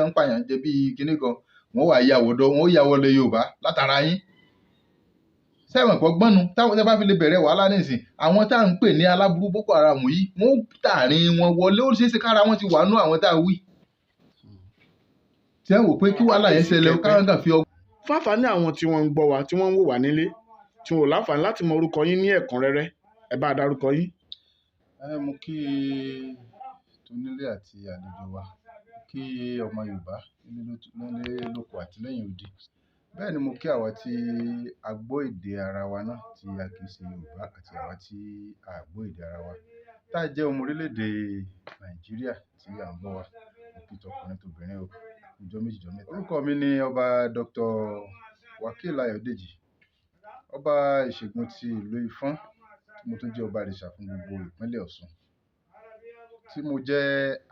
ń pààyàn jẹ bíi kinní kan wọ́n wà ya wọ̀dọ̀ wọ́n ya wọlé Yorùbá látara yín sẹ́wọ̀n pọ̀ gbọ́nu táwọn tẹ́ bá fi lè bẹ̀rẹ̀ wàhálà nísìn àwọn tá à ń pè ní aláburú Boko Haram yìí wọ́n tààrin wọn wọlé ó ṣeé ṣe kára wọn ti wà nú àwọn tá a wí tí wọ́n wò pé kí wàhálà yẹn ṣẹlẹ̀ káwọn kàn fi ọgbọ́n. Fáfàní àwọn tí wọ́n ń gbọ́ wa tí wọ́n ń wò wá nílé tí wọ́n ò láǹfààní láti mọ orúkọ yín ní ẹ̀kúnrẹ́rẹ́ ẹ bá dárúkọ yín. Mo kí tonílé àti àlejò wa kí ọmọ Yorùbá nílé lóko àti lẹ́yìn odi bẹ́ẹ̀ ni mo kí àwa tí a gbọ́ èdè ara wa náà tí a kì í ṣe Yorùbá àti àwa tí a gbọ́ èdè ara wa tá a jẹ́ ọmọ orílẹ̀-èdè Nàìjíríà tí à ń gbọ́ wa òkè tọkùnrin tóbìnrin o ìjọ méjì jọ mẹ́ta. Orúkọ mi ni ọba Dr. Wakil Adedayo ọba ìṣègùn ti ìlú Ifọ̀n tí mo tún jẹ́ ọba ìrìṣà fún gbogbo ìpínlẹ̀ Ọ̀ṣun tí mo jẹ́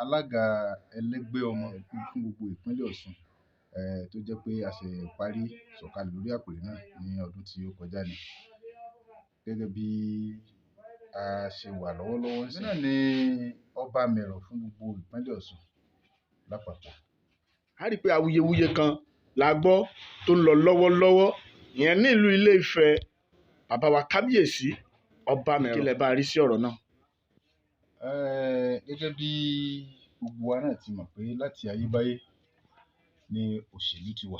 alága ẹlẹ́gbẹ́ ọmọ fún gbogbo ìpínlẹ̀ Ọ̀ṣun tó jẹ́ pé a ṣe parí sọ̀kalẹ̀ lórí àpèrè náà ní ọdún tí ó kọjá ni gẹ́gẹ́ bí a ṣe wà lọ́wọ́lọ́wọ́ sí náà ni ọba mẹ̀rọ̀ fún gbogbo ìpínlẹ̀ Ọ̀ṣun lápapọ̀. A rí i pé awuyewuye kan la gbọ́ tó ń lọ lọ́wọ́lọ́wọ́ ìyẹn ní ìlú Ilé-Ifẹ̀ bàbá wa kábíyèsí ọba mẹ̀rọ̀ kí lẹ bá rí sí ọ̀rọ̀ náà. Gẹ́gẹ́ bí gbogbo wa náà ti mọ̀ pé láti ayébáyé ni òṣèlú ti wà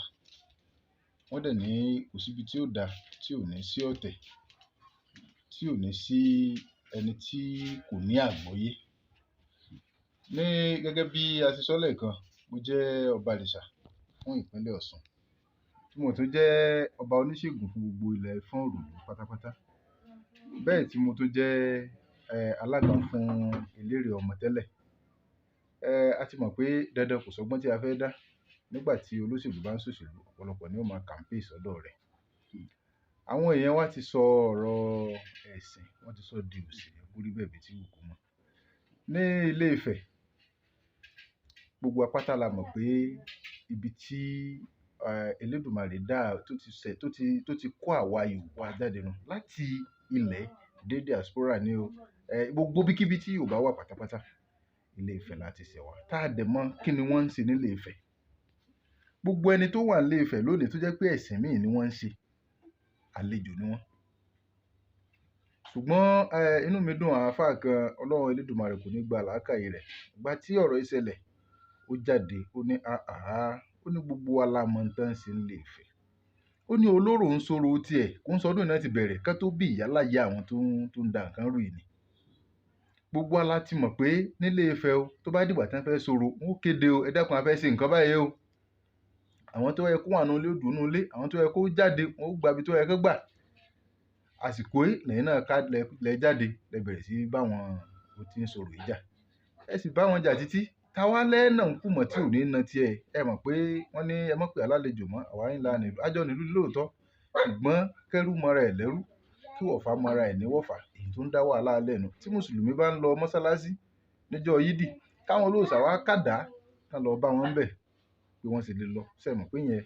wọ́n dẹ̀ ní kò síbi tí ó dáa tí ò ní sí ọ̀tẹ̀ tí ò ní sí ẹni tí kò ní àgbọ́yé ní gẹ́gẹ́ bí a ti sọ lẹ́ẹ̀kan mo jẹ́ ọba ìrìṣà fún ìpínlẹ̀ Ọ̀ṣun tí mo tún jẹ́ ọba oníṣègùn fún gbogbo ilẹ̀ Ifọ̀n òrùlú pátápátá bẹ́ẹ̀ tí mo tún jẹ́ alága fún eléré ọmọ tẹ́lẹ̀ a ti mọ̀ pé dandan kò sọgbọ́n tí a fẹ́ dá nígbà tí olóṣèlú bá ń ṣòṣèlú ọ̀pọ̀lọpọ̀ ni ó máa kàǹpé sọ́dọ̀ rẹ̀ àwọn èèyàn wa ti sọ ọ̀rọ̀ ẹ̀sìn wọ́n ti sọ di òṣèlú orí bẹ̀bẹ̀ tí wù kó mọ́ ní Ilé-Ifẹ̀ gbogbo apáta la mọ̀ pé ibi tí Elédùmarè dá tó ti kó àwa Yorùbá jáde nù láti ilẹ̀ dé diaspora ní o gbogbo bíkíbi tí Yorùbá wà pátápátá Ilé-Ifẹ̀ láti ṣẹ̀ wá tá a dẹ̀ mọ̀ kí ni wọ́n ń ṣe ní Ilé-Ifẹ̀ gbogbo ẹni tó wà ní Ilé-Ifẹ̀ lónìí tó jẹ́ pé ẹ̀sìn míì ni wọ́n ń ṣe àlejò ni wọ́n ṣùgbọ́n inú mi dùn àáfàá kan Ọlọ́run Elédùmarè kò ní gba làákàyè rẹ̀ ìgbà tí ọ̀rọ̀ yìí ṣẹlẹ̀ ó jáde ó ní ó ní gbogbo wa la mọ̀ tán ṣe ní Ilé-Ifẹ̀ ó ní olóró ń sọ̀rọ̀ tiẹ̀ kó ń sọdún náà ti bẹ̀rẹ̀ ká tó bí ìyálàyé àwọn tó ń da nǹkan rú yìí ni gbogbo wa la ti mọ̀ pé nílé Ifẹ̀ o tó bá dìgbà tí wọ́n fẹ́ sọ̀rọ̀ wọn ó kéde o ẹ dákun a fẹ́ ṣe nǹkan báyìí o àwọn tó yẹ kó wà nínú ilé ó dùn nínú ilé àwọn tó yẹ kó jáde wọn ó gbabi tó yẹ kó gbà àsìkò yìí lẹ́yìn náà ká lẹ jáde lẹ bẹ̀rẹ̀ sí báwọn ó ti ń sọ̀rọ̀ ìjà ẹ sì bá wọn jà títí táwa lẹ́nà ń kùmọ̀ tí ò ní na tiẹ̀ ẹ mọ̀ pé wọ́n ní ẹ mọ̀ pé alálejò mọ́ àwa ń la nílùú àjọ nílùú lóòótọ́ ṣùgbọ́n kẹ́rù mọ́ra ẹ̀ lẹ́rú kí wọ̀fà mọ́ra ẹ̀ ní wọ̀fà èyí tó ń dá wàhálà lẹ́nu tí mùsùlùmí bá ń lọ mọ́sálásí níjọ́ yídì káwọn olóòṣà wá kàdá kán lọ bá wọn bẹ̀ pé wọ́n sì lè lọ sẹ́mọ̀ pé yẹn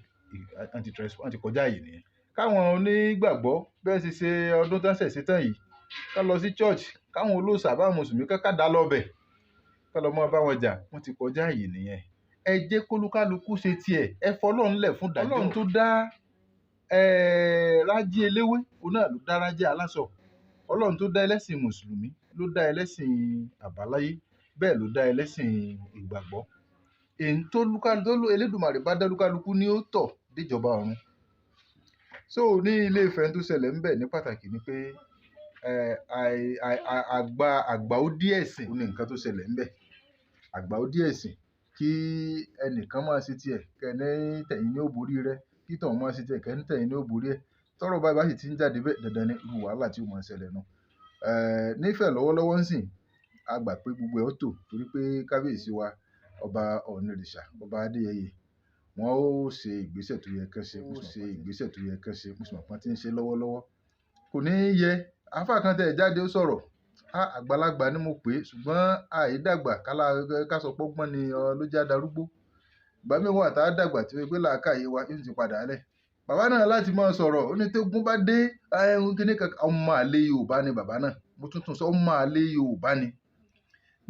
anti kọjá yìí nìyẹn káwọn onígbàgbọ́ bẹ́ẹ̀ sì ṣe ọdún tán ṣẹ̀ṣẹ̀ tán yìí ká lọ sí church káwọn olóòṣà bá mùsùlùmí kàdá lọ bẹ̀ ká lọ mọ́ bá wọn jà wọ́n ti kọjá yìí nìyẹn ẹ jẹ́ kólúkálukú ṣe tiẹ̀ ẹ fọlọ́run lẹ̀ fún dájọ́ Ọlọ́run tó dá rájí eléwé òun náà ló dá rájí aláṣọ Ọlọ́run tó dá ẹlẹ́sìn mùsùlùmí ló dá ẹlẹ́sìn àbáláyé bẹ́ẹ̀ ló dá ẹlẹ́sìn ìgbàgbọ́ èyí tó Elédùmarè bá dá lúkálukú ní ó tọ̀ déjọba ọ̀run so ní Ilé-Ifẹ̀ tó ṣẹlẹ̀ ńbẹ̀ ní pàtàkì ni pé àgbà ó dí ẹ̀sìn ní nǹkan tó ṣẹlẹ̀ ńbẹ̀ àgbà ó dí ẹ̀sìn kí ẹnìkan máa ṣe tiẹ̀ kẹ́ni tẹ̀yìn ní ó borí rẹ kí tọ̀hún máa ṣe tiẹ̀ kẹ́ni tẹ̀yìn ní ó borí ẹ̀ tọ́rọ̀ báyìí bá sì ti ń jáde bẹ́ẹ̀ dandan ní irú wàhálà tí ó máa ṣẹlẹ̀ nù nífẹ̀ẹ́ lọ́wọ́lọ́wọ́ ń sìn a gbà pé gbogbo ẹ̀ ó tò torí pé kábíyèsí wa ọba ọ̀nìrìṣà ọba Adéyẹyè wọn ó ṣe ìgbésẹ̀ tó yẹ kán ṣe mo sì mọ̀ pọ́n tí ń ṣe lọ́wọ́lọ́wọ́ kò ní í yẹ àáfàá kan tẹ̀ jáde ó sọ̀rọ̀ àgbàlagbà ni mo pè é ṣùgbọ́n àìdàgbà ká sọ pọ́gbọ́n ni ló já darúgbó ìgbà mi wà tá a dàgbà tí wọ́n gbé làákàyè wa yóò ti padà lẹ̀ bàbá náà láti máa sọ̀rọ̀ ó ní tógun bá dé kíní kankan ọmọ àlè Yorùbá ni bàbá náà mo tuntun sọ ọmọ àlè Yorùbá ni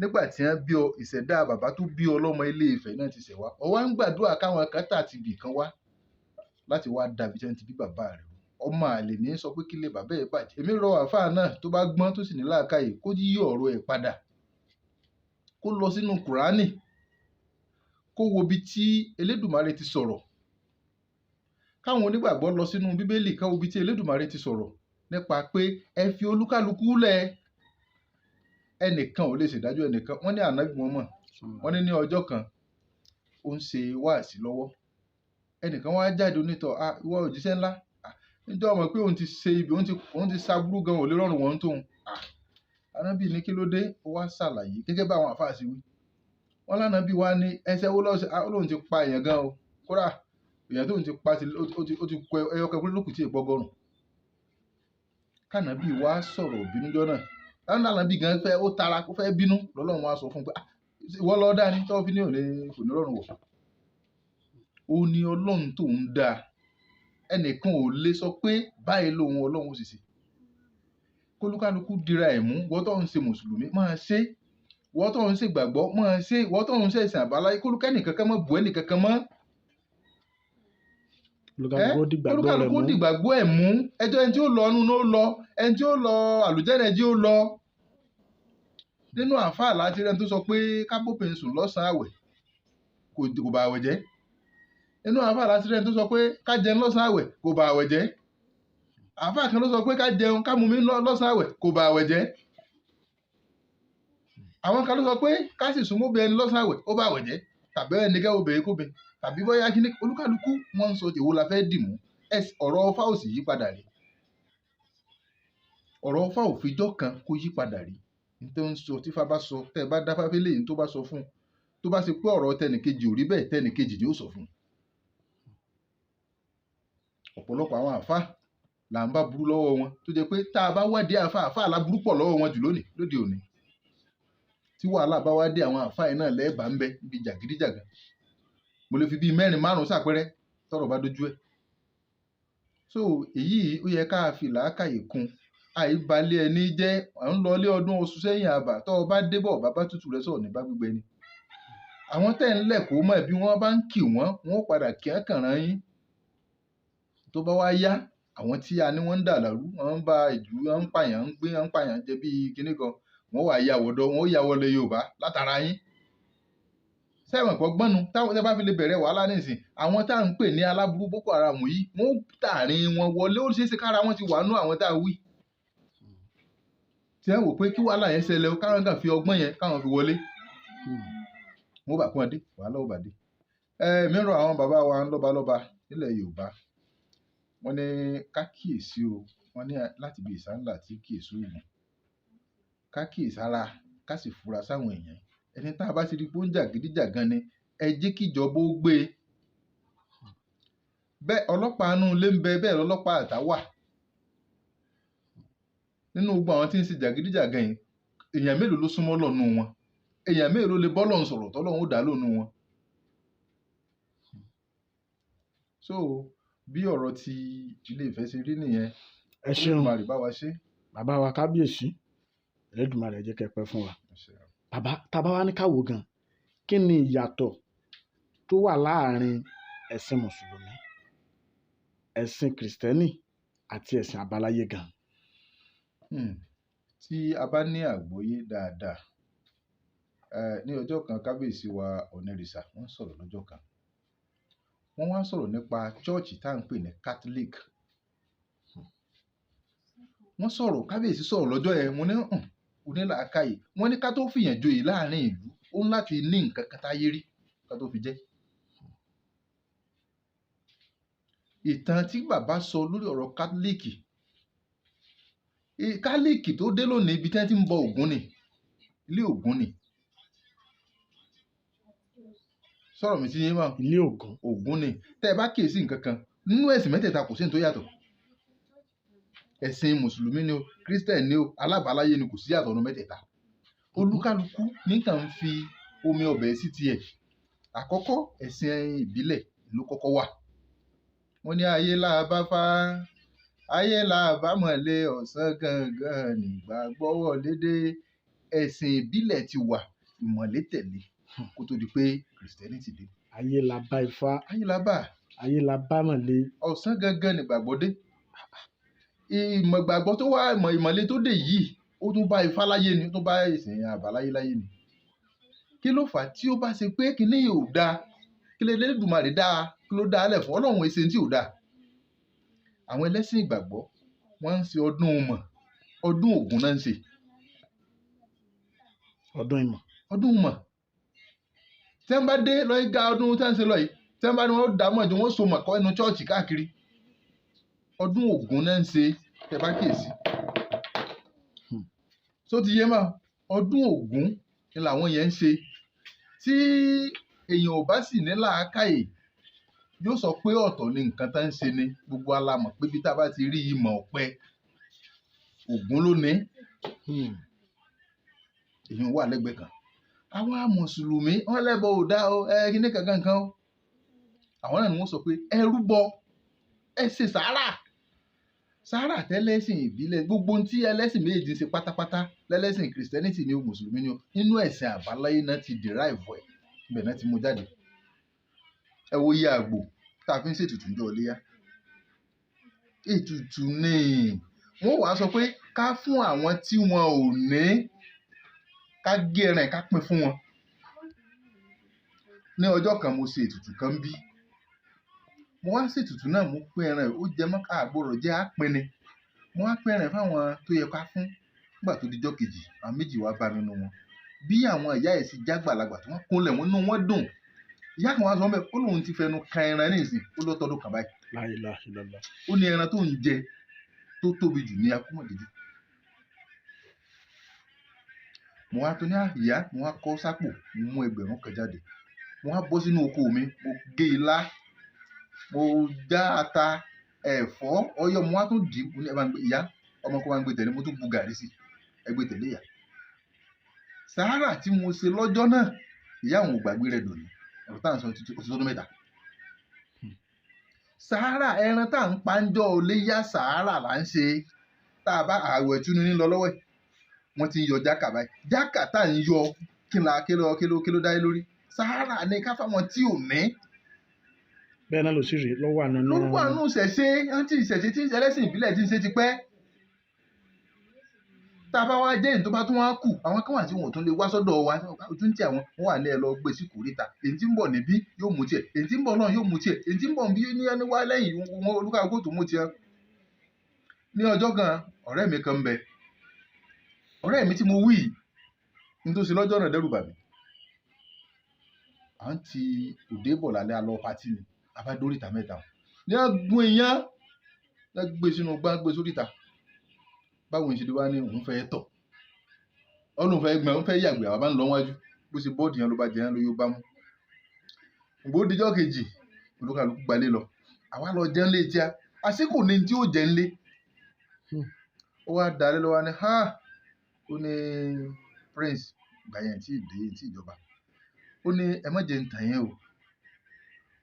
nígbà tí wọ́n bí ọ ìṣẹ̀dá bàbá tó bí ọ lọ́mọ Ilé Ifẹ̀ náà ti ṣẹ̀ wá ọ wá ń gbàdúrà káwọn kan tà ti bì kan wá láti wá dàbí tí wọ́n ti bí bàbá rẹ̀ ọmọ àlè ní sọ pé kílé bàbá ẹ̀ bàjẹ́. Èmi rọ àáfàá náà tó bá gbọ́n tó sì ní làákàyè kó yí ọ̀rọ̀ ẹ̀ padà kó lọ sínú Kùránì kó wo ibi tí Elédùmarè ti sọ̀rọ̀ káwọn onígbàgbọ́ lọ sínú Bíbélì káwọn ibi tí Elédùmarè ti sọ̀rọ̀ nípa pé ẹ fi olúkálukú lẹ̀ ẹnìkan ò lè ṣèdájọ́ ẹnìkan. Wọ́n ní ànábì Muhammad wọ́n ní ọjọ́ kan ó ń ṣe wáàsí lọ́wọ́ ẹnìkan wá jáde onítọ̀ ìwọ òjíṣẹ́ ńlá níjọ́ ọmọ pé òun ti ṣe ibi òun ti ṣàbúrú gan ò lè rọrùn wọn tóun. Ànábì ní kí ló dé ó wá ṣàlàyé gẹ́gẹ́ bá àwọn àfáà sí wí wọ́n lánàbì wá ní ẹsẹ̀ wo lọ́sẹ̀ olóhùn ti pa èèyàn gan o kódà èèyàn tóun ti pa ó ti kọ ẹyọkẹ́ pé lókùn tí èèpọ̀ gọrùn. Kànábì wá sọ̀rọ̀ bínújọ́ náà lánàbì gan fẹ́ ó tara ó fẹ́ bínú lọ́lọ́run wá sọ fún un pé ìwọ lọ́ọ́ dá ní tọ́wọ́ fi ní òní kò ní rọrùn wọ̀ ó ní ọlọ́run tó ń dá ẹnìkan ò lè sọ pé báyìí lòun ọlọ́run ó sì ṣe kólúkálukú dira ẹ̀ mú wọ́n tó ń ṣe mùsùlùmí máa ṣe wọ́n tó ń ṣe gbàgbọ́ máa ṣe wọ́n tó ń ṣe ìsìn àbáláyé kólúkẹ́nìkankan mọ́ bù ẹnìkankan mọ́ kólúkálukú dìgbàgbọ́ ẹ̀ mú ẹjọ́ ẹni tí ó lọ ọ̀nù ló lọ ẹni tí ó lọ àlùjẹ́rẹ̀ ẹni tí ó lọ nínú àáfàá láti rẹ́ni tó sọ pé kábòpin sùn lọ́sàn-án àwẹ̀ kò bá àwẹ̀ jẹ́ nínú àáfàá láti rẹ́ni tó sọ pé ká jẹun lọ́sàn-án àwẹ̀ kò bá àwẹ̀ jẹ́ àáfàá kan ló sọ pé ká jẹun ká mumi lọ́sàn-án àwẹ̀ kò bá àwẹ̀ jẹ́ àwọn kan ló sọ pé ká sì sún mọ́bìnrin ẹni lọ́sàn-án àwẹ̀ ó bá àwẹ̀ jẹ́ tàbí ẹni kẹ́ obìnrin kóbìnrin tàbí bóyá kíní olúkálukú wọ́n ń sọ èwo la fẹ́ dì mú ọ̀rọ̀ Ọfá ò sì yí padà rí ọ̀rọ̀ Ọfá ò fijọ́ kan kó yí padà rí nítorí ń sọ tífá bá sọ tẹ́ ẹ bá dáfá fẹ́lẹ́ yìí tó bá sọ fún un tó bá ṣe pé ọ̀rọ̀ tẹnìkejì ò rí bẹ́ẹ̀ tẹnìkejì ni ó sọ fún un. Ọ̀pọ̀lọpọ̀ àwọn àáfàá là ń bá burú lọ́wọ́ wọn tó jẹ́ pé tá a bá wádìí àáfàá láburú pọ̀ lọ́wọ́ wọn jù lóde òní tí wàhálà bá wá dé àwọn àáfàá yìí náà lẹ́ẹ̀bà ń bẹ níbi jàgídíjàgan mo lè fi bíi 4-5 ṣàpẹẹrẹ tọ́rọ̀ bá dojú ẹ̀. So èyí ó yẹ ká fi làákàyè kún àìbalẹ̀ ẹni jẹ́ à ń lọ ilé ọdún oṣù sẹ́yìn àbà tọ́ ọ bá débọ̀ bàbá tútù rẹ sọ̀rọ̀ ní bá gbígbẹ ni. Àwọn tẹ́ ń lẹ̀kọ́ mọ̀ bí wọ́n bá ń kì wọ́n ó padà kí á kàn rán yín tó bá wá yá àwọn tí a ní wọ́n ń dà lárú wọ́n ń ba ìlú wọ́n ń pààyàn ń gbé wọ́n ń pààyàn jẹ bíi kinní kan wọ́n wà ya wọ̀dọ̀ wọn ó ya wọlé Yorùbá látara yín. Sẹ́wọ̀n pọ̀ gbọ́nu táwọn tẹ́ bá fi lè bẹ̀rẹ̀ wàhálà nísìn àwọn tá à ń pè ní aláburú Boko Haram yìí wọ́n tààrin wọn wọlé ó ṣeéṣe kára wọn ti wà nú àwọn tá a wí. Tí wọ́n wò pé kí wàhálà yẹn ṣẹlẹ̀ káwọn kan fi ọgbọ́n yẹn káwọn fi wọlé wọ́n bá kún ọdẹ wàhálà ó bà dé. Mìíràn àwọn bàbá wa lọ́balọ́ba nílẹ̀ Yorùbá wọ́n ní ká kíyèsí o wọ́n ní láti bí ìsáńlá tí kíyèsí òògùn ká kíyèsára ká sì fura sáwọn èèyàn ẹni tá a bá ti rí pé ó ń jàgídíjàgan ni ẹ jẹ́ kíjọba ó gbé e. Bẹ́ẹ̀ ọlọ́pàá inú ilé ń bẹ bẹ́ẹ̀ lọ́lọ́pàá àtà wà nínú gbogbo àwọn tí ń ṣe jàgídíjàgan yìí èèyàn mélòó ló súnmọ́ lọ́nu wọn èèyàn mélòó lè bọ́ lọ́n sọ̀rọ̀ tọ́lọ́run ó dá lónú wọn. So bí ọ̀rọ̀ ti Ilé Ifẹ̀ ṣe rí nìyẹn. Ẹ ṣeun Olódùmarè bá wa ṣe. bàbá wa kábíyèsí Elédùmarè jẹ́ kẹ́ pẹ́ fún wa. Bàbá tábà wá ní káwò gan kí ni ìyàtọ̀ tó wà láàrin ẹ̀sìn mùsùlùmí ẹ̀sìn kìrìsìtẹ́nì àti ẹ̀sìn àbáláyé gan. Tí a bá ní àgbọ́yé dáadáa ní ọjọ́ kan kábíyèsí wa onírìṣà wọ́n sọ̀rọ̀ lọ́jọ́ kan wọ́n wá sọ̀rọ̀ nípa chọ́ọ̀chì tá à ń pè ní Catholic. Wọ́n sọ̀rọ̀ kábíyèsí sọ̀rọ̀ lọ́jọ́ yẹn mo ní onílàákàyè wọ́n ní ká tó fìyàn joyè láàrin ìlú ó ń láti ní nǹkan kan táyé rí ká tó fi jẹ́. Ìtàn tí bàbá sọ lórí ọ̀rọ̀ kátólíìkì tó dé lónìí ibi tí wọ́n ti ń bọ Ògún ni ilé Ògún ni sọ̀rọ̀ mi sí yín mọ́ ilé Ògún ni tẹ́ ẹ bá kíyèsí nǹkan kan nínú ẹ̀sìn mẹ́tẹ̀ẹ̀ta kò sí ní tó yàtọ̀ ẹ̀sìn mùsùlùmí ni o kírísítẹ̀nì ni o alábàáláyé ni kò sí yàtọ̀ ọ̀nà mẹ́tẹ̀ẹ̀ta olúkálukú nìkan ń fi omi ọbẹ̀ sí tiẹ̀. Àkọ́kọ́ ẹ̀sìn ìbílẹ̀ ló kọ́kọ́ wà wọ́n ní ayé làbá fá ayé làbá mọ̀lẹ́ ọ̀sán gangan nígbà gbọ́wọ́ lédè ẹ̀sìn ìbílẹ̀ ti wà, ìmọ̀le tẹ̀lé kó tó di pé Christianity dé. ayé la bá Ifá, ayé la bá ayé la bá mọ̀lé. ọ̀sán gangan ni ìgbàgbọ́ dé. ìgbàgbọ́ tó wá ìmọ̀le tó dé yìí ó tún bá Ifá láyé ni, ó tún bá ẹ̀sìn àbáláyé láyé ni. kí ló fà á tí ó bá ṣe pé kíní yìí ò dáa, kí lè Elédùmarè dáa, kí ló dáa lẹ̀ fún Ọlọ́run èsè tí ò dáa. àwọn ẹlẹ́sìn ìgbàgbọ́ wọ́n ń ṣe ọdún ìmọ̀, ọdún Ògún náà ń ṣe. ọdún ìmọ̀. ọdún ìmọ̀ tí wọ́n bá dé lọ́ọ́ ga ọdún tí wọ́n ń ṣe lọ yìí, tí wọ́n bá ní wọ́n dà mọ́ ju wọ́n so mọ̀kọ́ ẹnu chọ́ọ̀chì káàkiri. ọdún Ògún náà ń ṣe, tẹ bá kíyèsí. tó ti yé mà, ọdún Ògún ni làwọn yẹn ń ṣe. tí èèyàn ò bá sì ní làákàyè yóò sọ pé ọ̀tọ̀ ni nǹkan tá ń ṣe ni. gbogbo alamọ̀ pé bí tá a bá ti rí ìmọ̀ ọ̀pẹ, Ògún ló ní. èèyàn wà lẹ́gbẹ̀ẹ́ kan. àwa mùsùlùmí wọ́n lẹ́bọ ò dá o, kíní kankan kan o. àwọn náà ni wọ́n sọ pé ẹ rúbọ, ẹ ṣe sàárà. sàárà tẹ́lẹ́sìn ìbílẹ̀, gbogbo ohun tí ẹlẹ́sìn méjì ń ṣe pátápátá, lẹ́lẹ́sìn Christianity ni o, mùsùlùmí ni o, nínú ẹ̀sìn àbáláyé náà ti derive ẹ̀, ibẹ̀ náà ti mú jáde. ẹ wo iye àgbò tá a fi ń ṣètùtù ńjọ́ Iléyá. ètùtù ni wọ́n wàá sọ pé ká fún àwọn tí wọn ò ní, ká gé ẹran ká pín fún wọn. ní ọjọ́ kan mo ṣe ètùtù kan bí, mo wá ṣètùtù náà, mo pín ẹran, ó jẹ mọ́ àgbòrò jẹ́ àpín ni. mo wá pín ẹran fáwọn tó yẹ ká fún. nígbà tó dijọ́ kejì, àwọn méjì wá bá mi nínú wọn. bí àwọn ìyá ẹ̀ sì jágbàlagbà tí wọ́n kúnlẹ̀, wọn inú wọn dùn. ìyá kan wá sọ mẹ́, ó lóun ti fẹnu kan ẹran ní ìsìn, ó lọ́ tọ́dún kan báyìí. La ilaha illallah. ó ní ẹran tó ń jẹ tó tóbi jù ní akúmọ̀dédé. mo wá tó ní ìyá, mo wá kọ́ sápò, mo mú 1000 kan jáde. mo wá bọ́ sínú oko mi, mo gé ilá, mo já ata, ẹ̀fọ́, ọyọ́, mo wá tún dì í. ẹ bá ń gbé ìyá, ọmọ kan wá ń gbé tẹ̀lé, mo tún bu gàrí sí ẹ gbé tẹ̀lé ìyá. sàárà tí mo ṣe lọ́jọ́ náà, ìyá àwọn ò gbàgbé rẹ̀ dòní. ọ̀rọ̀ táà ń sọ ti tọ́dún 7. sàárà ẹran tá à ń panjọ́ Iléyá, sàárà là ń ṣe. tá a bá àwẹ̀ túnú ní lọ lọ́wọ́ ẹ̀, wọ́n ti ń yọ jákà báyìí. jákà tá à ń yọ kí ló dáyé lórí. sàárà ni ká fáwọn tí ò ní. bẹ́ẹ̀ náà ló sì rí lọ́wọ́ àánú náà. lọ́wọ́ àánú ṣẹ̀ṣẹ̀, àǹtí ìṣẹ̀ṣẹ̀ tí ẹlẹ́sìn ìbílẹ̀ ti ń ṣe ti pẹ́. tá a bá wá jẹ́ èyí tó bá tún wá kù, àwọn kan wà tí wọn ò tún lè wá sọ́dọ̀ wa, ojú ń tì àwọn, wọn wà ní ẹ lọ gbé sí kòríta. èyí tí ń bọ̀ níbí yóò mú tiẹ̀, èyí tí ń bọ̀ náà yóò mú tiẹ̀, èyí tí ń bọ̀ bí ní ẹni wá lẹ́yìn wọn olúkàlùkù tó mú tiẹ̀. ní ọjọ́ kan, ọ̀rẹ́ mi kan ń bẹ. ọ̀rẹ́ mi tí mo wí ní tó ṣe lọ́jọ́ náà dẹ́rù bà mí. à ń ti òde bọ̀ lálẹ́ alọ́ pátì ni, abádóríta mẹ́ta ní agbó èèyàn gbé sínú gbá, gbé sóríta. báwo ni ṣe wá ní òun fẹ́ tọ̀, ọlọ́run fẹ́ gbọ́n, òun fẹ́ yàgbẹ́, àwọn bá ń lọ wájú, bó ṣe bọ́ọ̀dù yẹn ló bá jẹ yẹn ló yóò bá mú. ògbó dijọ́ kejì, olúkàlùkù gbalé lọ. àwa lọ jẹun lé tíá, àsìkò ní tí ó jẹ ń lé. ó wá dalẹ́ lọ́wọ́ ní ó ní prince gbàyẹn tí ìdè tí ìjọba, ó ní ẹ má jẹ ń tàn yẹn o.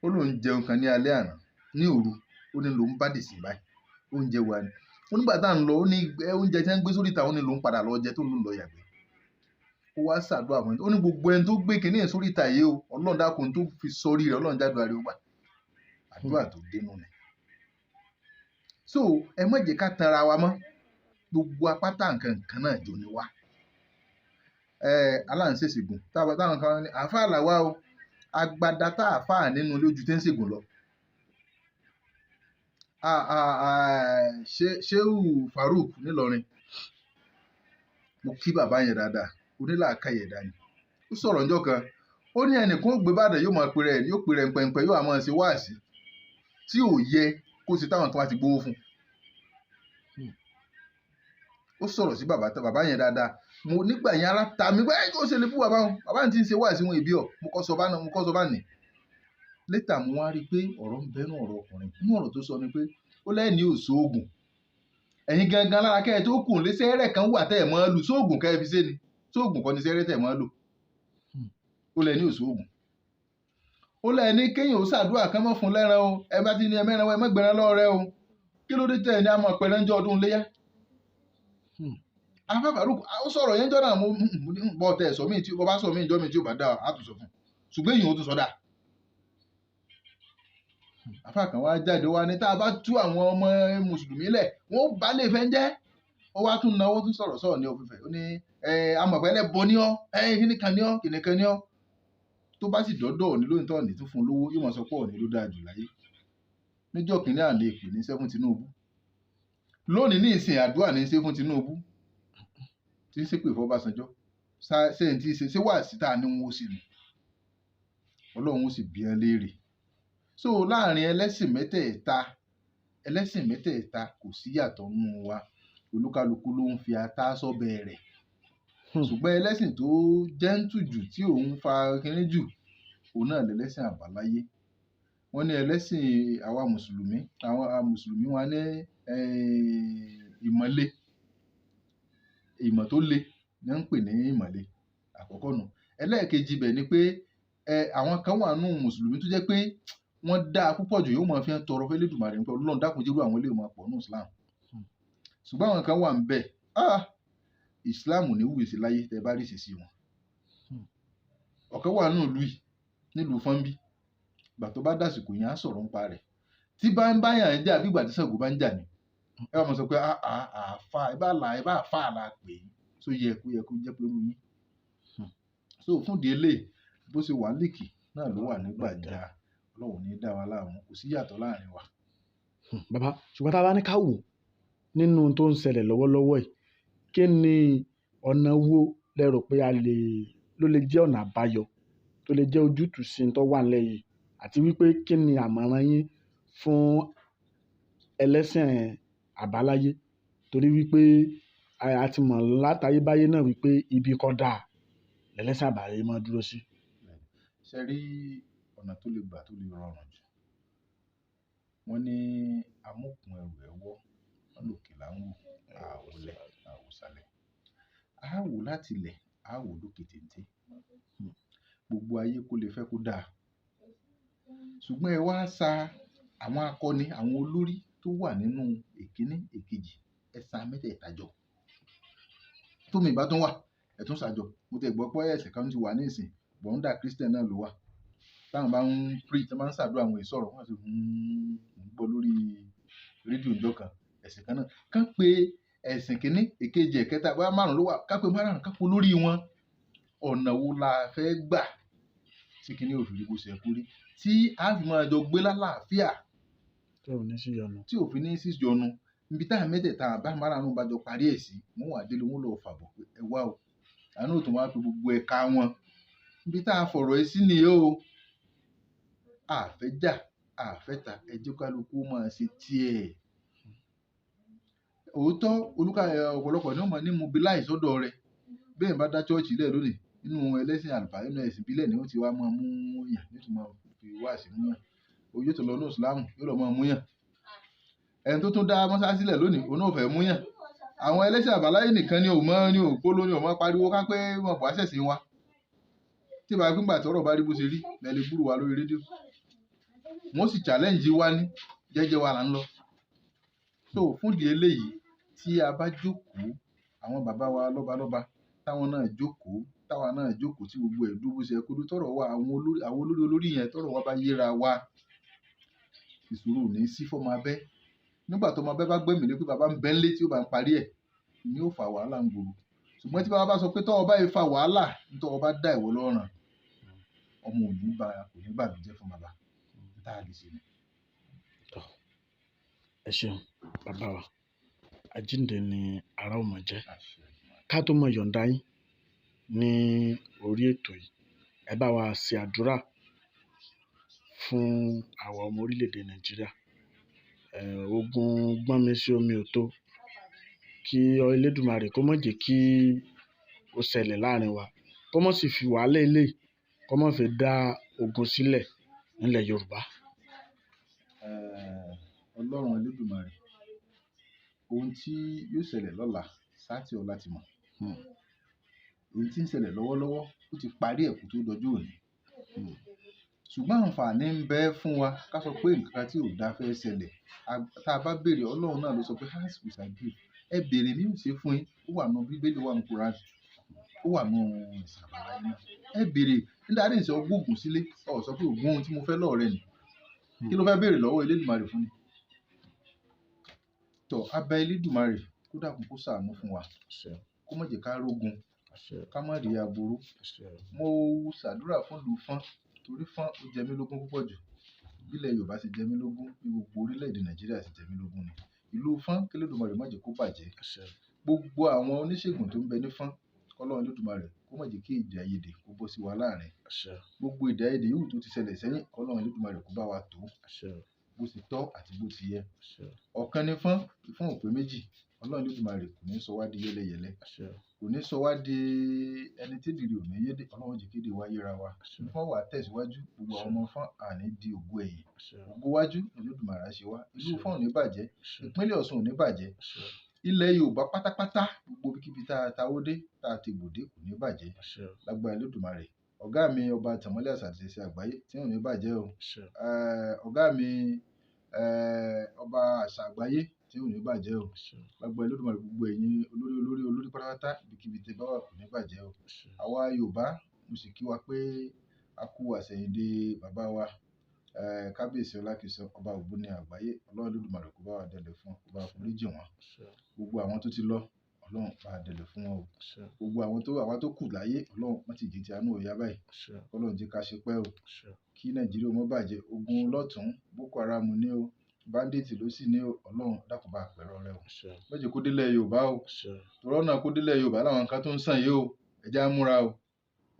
ó lóun jẹun kan ní alẹ́ àná ní òru, ó ní lòun bá dì sí báyìí, oúnjẹ wa ni. ó nígbà tá à ń lọ, ó ní oúnjẹ tí wọ́n ń gbé sórí ìta, ó ní lòun padà lọ jẹ tó lòun lọ yàgbẹ́. ó wá ṣàdúrà fún mi, ó ní gbogbo ẹni tó gbé kinní yẹn sórí ìta yìí o, ọlọ́run dákun tó fi sọrí rẹ̀, ọlọ́run jáde àríwá gbà. àdúrà tó dénú ni. so ẹ má jẹ́ ká tanra wa mọ́, gbogbo apáta nǹkan náà jọ ni wá. aláǹṣèṣègùn táwọn kan ní àáfàá làwa o, agbada tá àáfàá nínú ilé ojú tẹ́ ń ṣègùn lọ. Ṣéhù Farouk nílọrin, mo kí bàbá yẹn dáadáa, onílàákàyè dání. ó sọ̀rọ̀ ńjọ́ kan, ó ní ẹnìkan ó gbé bàdàn, yóò máa pèrè yóò pèrè pẹ̀mpẹ̀, yóò máa ṣe wáàsí tí ò yẹ kó ṣe táwọn kan wá ti gbowó fún. ó sọ̀rọ̀ sí bàbá yẹn dáadáa. mo nígbà yẹn ara ta mi, báyìí kó ṣe lè bú bàbá wọn, bàbá yẹn ti ń ṣe wáàsí wọn ìbí ọ̀, mo kọ́ sọ bá nì. létà mo wá rí i pé ọ̀rọ̀ ń bẹ́nu ọ̀rọ̀ ọkùnrin, inú ọ̀rọ̀ tó sọ ni pé ó lẹ́ni ò sóògùn, ẹ̀yin gangan lára kẹ́ ẹ tó kùn lé sẹ́rẹ̀ kan wà tẹ́ ẹ̀ mọ́ lù, sóògùn kẹ́ ẹ fi ṣe ni, sóògùn kọ́ ni sẹ́rẹ̀ tẹ́ ẹ̀ mọ́ lò. ó lẹ́ni ò sóògùn. ó lẹ́ni kéèyàn ó ṣàdúrà kán mọ́ fún lẹ́ran o, ẹ bá ti ní ẹ mẹ́ran ẹ mẹ́gbẹ̀rán lọ́rẹ́ o, kí ló dé tẹ́ ẹ ní àmọ́ pẹ̀lẹ́ ńjọ́ ọdún Iléyá. afá Farouk ó sọ̀rọ̀ yẹn jọ́nà mo ní bọ́ tẹ̀ sọ mí tí bọ́ bá sọ mí ìjọ́ mi tí ó bá dá a tún sọ fún ṣùgbọ́n èyí ò tún sọ dà. afá kan wá jáde wá ní tá a bá tú àwọn ọmọ mùsùlùmí lẹ̀ wọ́n bá lè fẹ́ jẹ́ ó wá tún náwó tún sọ̀rọ̀ ní òfìfẹ́ ó ní amọ̀pẹ́lẹ́ bọ ní ọ́ kíníkan ní ọ́ kíníkan ní ọ́ tó bá sì dọ́dọ̀ ní lóyún tọ́ ní tún fún lówó yóò mọ̀ sọ pé Ọọ̀ni ló dáa jù láyé níjọ́ kìíní àná èpè ní sẹ́fún Tinubu lónìí ní ìsìn àdúrà ní ṣe fún Tinubu tí ń ṣépè fọ́básanjọ́ sẹ́yìn tí ṣe wà síta ní wọn ó sì nù Ọlọ́run ó sì bí ẹ léèrè so láàrin ẹlẹ́sìn mẹ́tẹ̀ẹ̀ta kò sí yàtọ̀ nù wa olúkálukú ló ń fi ata sọ́bẹ̀ rẹ̀ ṣùgbọ́n ẹlẹ́sìn tó jẹ́ǹtù jù tí òun fa kínní jù òun náà lẹ́lẹ́sìn àbáláyé wọ́n ní ẹlẹ́sìn àwa mùsùlùmí wọn ní ìmọ̀ tó le ní ń pè ní ìmọ̀le àkọ́kọ́ nù ẹlẹ́ẹ̀kejì bẹ̀ ni pé àwọn kan wà nù mùsùlùmí tó jẹ́ pé wọ́n dáa púpọ̀ jù yóò máa fi ń tọrọ fẹ́ Elédùmarè nípa Ọlọ́run dákun jẹ́rú àwọn ilé ìmọ̀ pọ̀ nù Islam ṣùgbọ́n àwọn kan wà ń bẹ̀ Islam ní wùwèsí láyé tẹ́ bá rí ìṣesí wọn ọ̀kan wà nù nílùú fọ́nbí ìgbà tó bá dàsìkò yẹn á sọ̀rọ̀ ń pa rẹ̀ tí bá ń báyà ń jà bí ìgbà tí Ṣàngó bá ń jà ni ẹ bá mọ̀ sọ pé àáfà ẹ bá àáfà la pè é tó yẹ kó jẹ́ pé irú yín so fún délé bó ṣe wà lèkì náà ló wà ní gbàjà Ọlọ́run ní dá wa láàmú kò sí yàtọ̀ láàrin wa. bàbá ṣùgbọ́n tá a bá ní ká wò nínú tó ń ṣẹlẹ̀ lọ́wọ́lọ́wọ́ yìí kí ni ọ̀nà wo lẹ rò pé ló lè jẹ́ ọ̀nà àbáyọ tó lè jẹ́ ojútùú sí tó wà nílẹ̀ yìí àti wípé kí ni àmọ̀ràn yín fún ẹlẹ́sìn àbáláyé torí wípé a ti mọ̀ látayébáyé náà wípé ibi kọ́ dáa lẹ́lẹ́sìn àbáláyé máa dúró sí. ṣe rí ọ̀nà tó lè gbà tó lè rọrùn jù wọ́n ní amókun ẹrù ẹ̀wọ́ wọn lòkè láwọn àwòlẹ̀ àwòsàlẹ̀ àwò láti ilẹ̀ àwò lókè téńté gbogbo ayé kó lè fẹ́ kó dáa ṣùgbọ́n ẹ wá sa àwọn akọni àwọn olórí tó wà nínú èkíní èkejì ẹ sa mẹ́tẹ̀ẹ̀ta jọ tómi ìbá tún wà ẹ tún ṣàjọ mo ti gbọ́ pé ẹ̀sìn kan ti wà ní ìsìn bọ̀ǹdà Christian náà ló wà táwọn bá ń pray tí wọ́n bá ń ṣàdúrà àwọn ìsọ̀rọ̀ wọ́n sì ń gbọ́ lórí rédíò ìjọ kan ẹ̀sìn kan náà kán pé ẹ̀sìn kìíní èkejì ẹ̀kẹta bóyá márùn ló wà ká pé márùn ká pé lórí wọn ọ̀nà wo la fẹ́ gbà tí kìíní òfin kò ṣe kú rí tí a fi máa jọ gbé lálàáfíà tí òfin ní sí yọnu níbi táwọn mẹ́tẹ̀ẹ̀ta àbá márùn bá jọ parí ẹ̀ sí wọ́n wà délé wọn lọ fàbọ̀ pé ẹ wá o àánú tó wá fi gbogbo ẹ̀ka wọn níbi tá a fọ̀rọ̀ ẹ sí nìyẹn o àfẹ́jà àfẹ́ta ẹjọ́ kálukú máa ṣe tiẹ̀ òótọ́ ọ̀pọ̀lọpọ̀ ní ọmọ ní mobilize sọ́dọ̀ rẹ̀ bẹ́ẹ̀ bá dá chọ́ọ̀chì lẹ̀ lónìí nínú ẹlẹ́sìn àlùfáà nínú ẹ̀sìn ìbílẹ̀ ni ó ti wá máa mú yàn nítorí máa fi wá sí mú yàn ojú tó lọ ní ìsìlámù yóò lọ máa mú yàn ẹni tó tún dá mọ́sáàsì lẹ̀ lónìí òun náà fẹ́ mú yàn àwọn ẹlẹ́sìn àbáláyé nìkan ni òpó lóní ọmọ pariwo ká pé wọn bọ̀ àṣẹ̀sìn wa tí ìbá gbígbà tí ọ̀rọ̀ bá rí bó ṣe rí lẹ́lẹ́ gbúrò wa lórí rédíò wọ́n sì challenge wa ní jẹ́jẹ́ wa là ń lọ so fún ìdí eléyìí tí a bá jókòó àwọn bàbá wa lọ́balọ́ba táwọn náà jókòó táwa náà jókòó tí gbogbo ẹ̀ dúró bó ṣe kó tọ̀rọ̀ wa àwọn olórí yẹn tọ̀rọ̀ wa bá yéra wa ìṣòro ò ní sí fọ́mọ abẹ́ nígbà tó ọmọ abẹ́ bá gbẹ̀mí lé pé bàbá ń bẹ́ ńlé tí ó bá ń parí ẹ̀ ni ó fa wàhálà ń gbòòrò ṣùgbọ́n tí bàbá bá sọ pé tọ́wọ́ bá yẹ fa wàhálà nítorí bá dá ìwọ lọ́rùn ọmọ ò ní bàbí jẹ́ fún bàbá tá a lè ṣe ni. ẹ ṣeun bàbá wa àjíǹde ni ara ò mọ̀ jẹ́ ká tó mọ yọ̀ǹda yín ní orí ètò yìí ẹ bá wa ṣe àdúrà fún àwa ọmọ orílẹ̀-èdè Nàìjíríà ogun gbọ́nmi sí omi ò tó kí Elédùmarè kó má jẹ́ kí ó ṣẹlẹ̀ láàrin wa kó má sì fi wàhálà eléyìí kó má fi dá ogun sílẹ̀ nílẹ̀ Yorùbá. Ọlọ́run Elédùmarè ohun tí yóò ṣẹlẹ̀ lọ́la sátì ọ̀la ti mọ̀ ohun tí ń ṣẹlẹ̀ lọ́wọ́lọ́wọ́ ó ti parí ẹ̀kú tó dọjú òní ṣùgbọ́n àǹfààní ń bẹ fún wa ká sọ pé nǹkan tí ò dá fẹ́ ṣẹlẹ̀ tá a bá béèrè Ọlọ́run náà ló sọ pé ask we shall give ẹ béèrè mi ò ṣe fún yín ó wà nù bíbélì, ó wà nù Kùránì, ó wà nù ẹ̀sìn àbáláyé náà. Ẹ béèrè nígbà tí ìṣe ọgbọ́n Ògún sílé, ọ̀ sọ pé Ògún ohun tí mo fẹ́ lọ́ọ̀ rẹ nì, kí ló fẹ́ béèrè lọ́wọ́ Elédùmarè fún ni? Tọ́ abẹ Elédùmarè kó dákun kó ṣàánú fún wa, kó má jẹ́ ká rógun, ká má rí aburú. Mo ṣàdúrà fún ìlú Fọ́n, torí Fọ́n ó jẹ mí lógún púpọ̀ jù. Bílẹ̀ Yorùbá ti jẹ mí lógún, bí gbogbo orílẹ̀-èdè Nàìjíríà ti jẹ mí lógún ni. Ìlú Fọ́n kí Elédùmarè má jẹ́ kó bàjẹ́. Gbogbo àwọn oníṣègùn tó ń bẹ ní Fọ́n, k'Ọlọ́run Elédùmarè kó má jẹ́ kí èdè àìyedè kó bọ́ sí wa láàrin. Gbogbo èdè àìyedè yòówù tó ti ṣẹlẹ̀ sẹ́yìn, k'Ọlọ́run Elédùmarè kó bá wa tó bó ti tọ́ àti bó ti yẹ. Ọ̀kan ni Fọ́n, Ifọ̀n ò pé méjì. Ọlọ́run Elédùmarè kò ní sọ wá di yẹ́lẹyẹ̀lẹ, kò ní sọ wá di ẹni tí èdè ò ní yédè. Ọlọ́run jẹ́ kí èdè wa yéra wa. Ifọ̀n wà tẹ̀síwájú, gbogbo àwọn ọmọ Ifọ̀n àní di ògo ẹ̀yìn, ògo wájú Elédùmarè á ṣe wá. Ìlú Ifọ̀n ò ní bàjẹ́, ìpínlẹ̀ Ọ̀ṣun ò ní bàjẹ́, ilẹ̀ Yorùbá pátápátá gbogbo ibikíbi tá a tawó dé, tá a ti gbòdé kò ní bàjẹ́ lágbára Elédùmarè. Ọ̀gá mi ọba Tànmọ́lẹ̀ àṣà àti ìṣẹ̀ṣe àgbáyé tí ò ní bàjẹ́ o. Ọ̀gá mi ọba àṣà àgbáyé tí ò ní bàjẹ́ o. Lágbára Elédùmarè gbogbo ẹ̀yin olórí pátápátá ibikíbi tẹ́ bá wà kò ní bàjẹ́ o. Àwa Yorùbá mo sì kí wa pé a kú àsẹ̀yìndè bàbá wa kábíyèsí Ọlákìísọ ọba Ogun ní àgbáyé. Ọlọ́run Elédùmarè kó bá wa dẹlẹ̀ fún wọn, kó bá wa foríjì wọn. Gbogbo àwọn tó ti lọ, Ọlọ́run bá wa dẹlẹ̀ fún wọn o. Gbogbo àwọn tó kù láyé, Ọlọ́run má ti jẹ́ ti àánú ọ̀yá báyìí. Ọlọ́run jẹ́ ká ṣe pẹ́ o. Kí Nàìjíríà má bàjẹ́. Ogun lọ́tùn, Boko Haram ní o, bandit ló sì ní o. Ọlọ́run dákun bá pẹ̀rọ rẹ o. Má jẹ́ kó délẹ̀ Yorùbá o. Tọ́rọ́ náà kó délẹ̀ Yorùbá láwọn nǹkan tó ń sàn yìí o. Ẹ jẹ́ á múra o.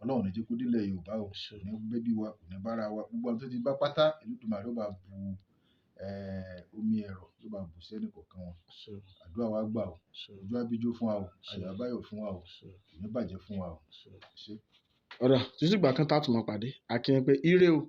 Ọlọ́run ní jẹ́ kó délẹ̀ Yorùbá o. Kò ní bẹ́bí wa, kò ní bára wa. Gbogbo àwọn tó ti bá pátá, Elédùmarè ó bá bu omi ẹ̀rọ, yóò bá bù sẹ́ni kọ̀ọ̀kan wọn. Àdúrà wa gbà o. Ojú abíjó fún wa o. Ayọ̀ abáyọ̀ fún wa o. Kò ní bàjẹ́ fún wa o. Ọ̀rọ̀ títí ìgbà kan tá a tún máa pàdé, a kí yín pé ire o.